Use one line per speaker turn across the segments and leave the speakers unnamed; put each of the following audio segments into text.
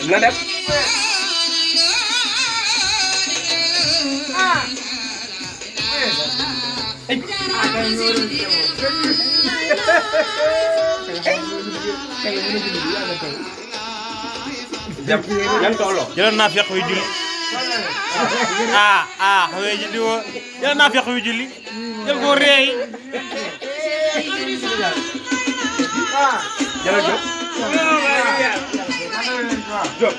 na dem yan tolo
jëloon naa feq wi julli xawee julli woo jëloon naa feq wi julli jël ko reey
jël jóg jóg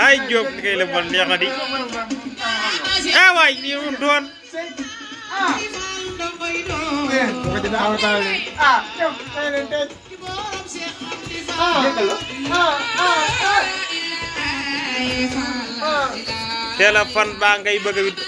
ay Diop li koy lebal neex na di waay ni mu doon téléphone baa ngay bëgg a wit